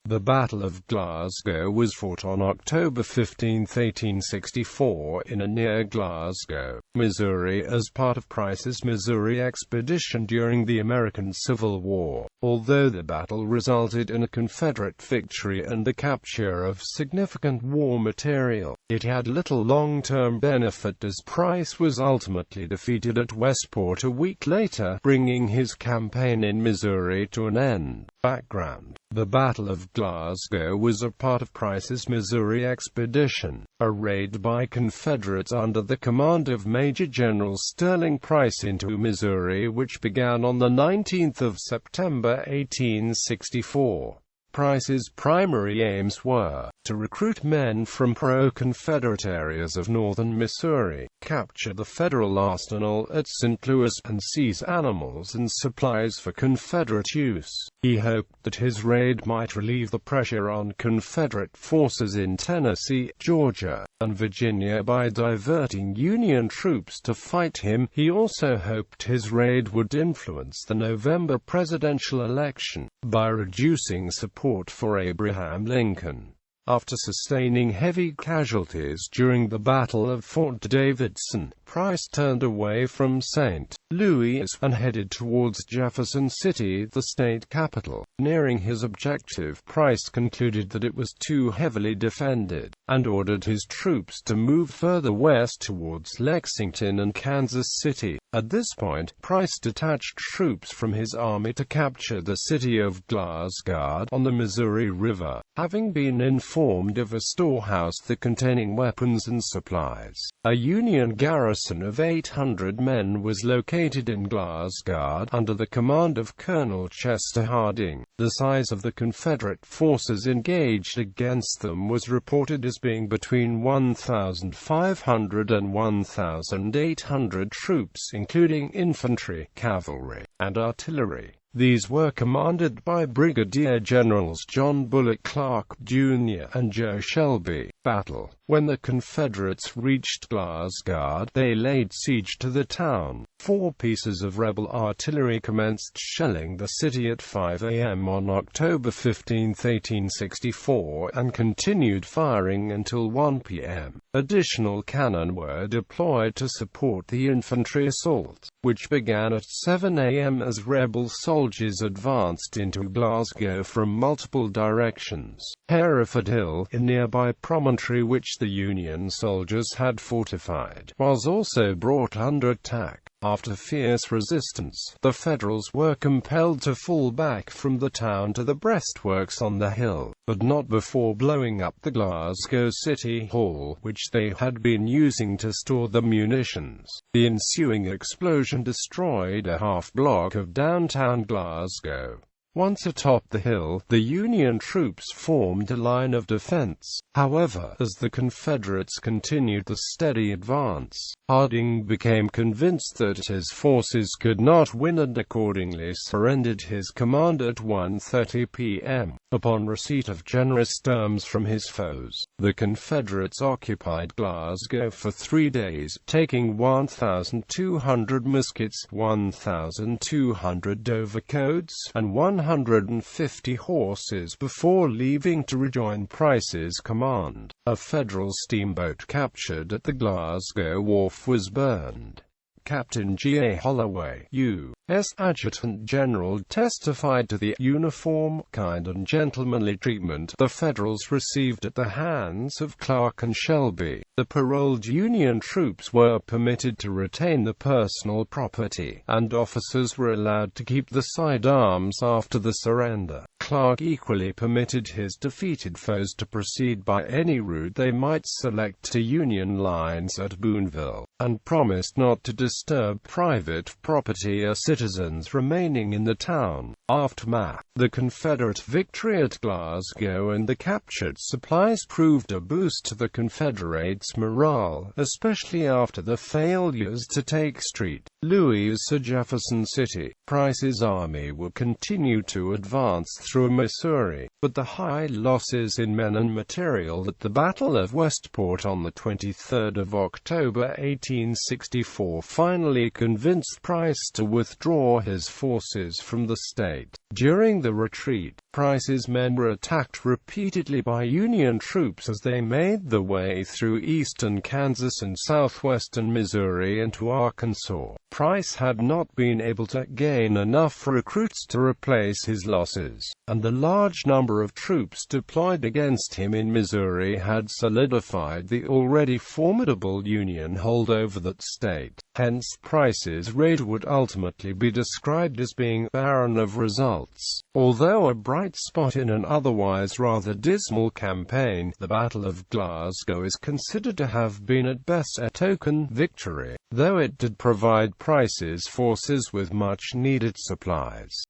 The Battle of Glasgow was fought on October 15, 1864, in and near Glasgow, Missouri, as part of Price's Missouri expedition during the American Civil War. Although the battle resulted in a Confederate victory and the capture of significant war material, it had little long-term benefit as Price was ultimately defeated at Westport a week later, bringing his campaign in Missouri to an end. Background: the Battle of Glasgow was a part of Price's Missouri expedition, a raid by Confederates under the command of Major General Sterling Price into Missouri which began on the 19th of September 1864. Price's primary aims were to recruit men from pro-Confederate areas of northern Missouri, capture the federal arsenal at St. Louis, and seize animals and supplies for Confederate use. He hoped that his raid might relieve the pressure on Confederate forces in Tennessee, Georgia, and Virginia by diverting Union troops to fight him. He also hoped his raid would influence the November presidential election by reducing support for Abraham Lincoln. After sustaining heavy casualties during the Battle of Fort Davidson, Price turned away from St. Louis and headed towards Jefferson City, the state capital. Nearing his objective, Price concluded that it was too heavily defended, and ordered his troops to move further west towards Lexington and Kansas City. At this point, Price detached troops from his army to capture the city of Glasgow on the Missouri River, having been informed of a storehouse containing weapons and supplies. A Union garrison of 800 men was located in Glasgow, under the command of Colonel Chester Harding. The size of the Confederate forces engaged against them was reported as being between 1,500 and 1,800 troops, including infantry, cavalry, and artillery. These were commanded by Brigadier Generals John Bullock Clark, Jr. and Joe Shelby. Battle: when the Confederates reached Glasgow, they laid siege to the town. 4 pieces of rebel artillery commenced shelling the city at 5 a.m. on October 15, 1864, and continued firing until 1 p.m. Additional cannon were deployed to support the infantry assault, which began at 7 a.m. as rebel soldiers advanced into Glasgow from multiple directions. Hereford Hill, a nearby promontory which the Union soldiers had fortified, was also brought under attack. After fierce resistance, the Federals were compelled to fall back from the town to the breastworks on the hill, but not before blowing up the Glasgow City Hall, which they had been using to store the munitions. The ensuing explosion destroyed a half-block of downtown Glasgow. Once atop the hill, the Union troops formed a line of defense. However, as the Confederates continued the steady advance, Harding became convinced that his forces could not win and accordingly surrendered his command at 1:30 p.m. Upon receipt of generous terms from his foes, the Confederates occupied Glasgow for 3 days, taking 1,200 muskets, 1,200 overcoats, and 150 horses before leaving to rejoin Price's command. A Federal steamboat captured at the Glasgow wharf was burned. Captain G. A. Holloway, U.S. Adjutant General, testified to the uniform, kind and gentlemanly treatment the Federals received at the hands of Clark and Shelby. The paroled Union troops were permitted to retain the personal property, and officers were allowed to keep the sidearms after the surrender. Clark equally permitted his defeated foes to proceed by any route they might select to Union lines at Boonville, and promised not to disturb private property or citizens remaining in the town. Aftermath: the Confederate victory at Glasgow and the captured supplies proved a boost to the Confederates' morale, especially after the failures to take St. Louis or Jefferson City. Price's army would continue to advance through Missouri, but the high losses in men and material at the Battle of Westport on the 23rd of October 1864 finally convinced Price to withdraw his forces from the state. During the retreat, Price's men were attacked repeatedly by Union troops as they made their way through eastern Kansas and southwestern Missouri into Arkansas. Price had not been able to gain enough recruits to replace his losses, and the large number of troops deployed against him in Missouri had solidified the already formidable Union hold over that state. Hence, Price's raid would ultimately be described as being barren of results. Although a bright spot in an otherwise rather dismal campaign, the Battle of Glasgow is considered to have been at best a token victory, though it did provide Price's forces with much-needed supplies.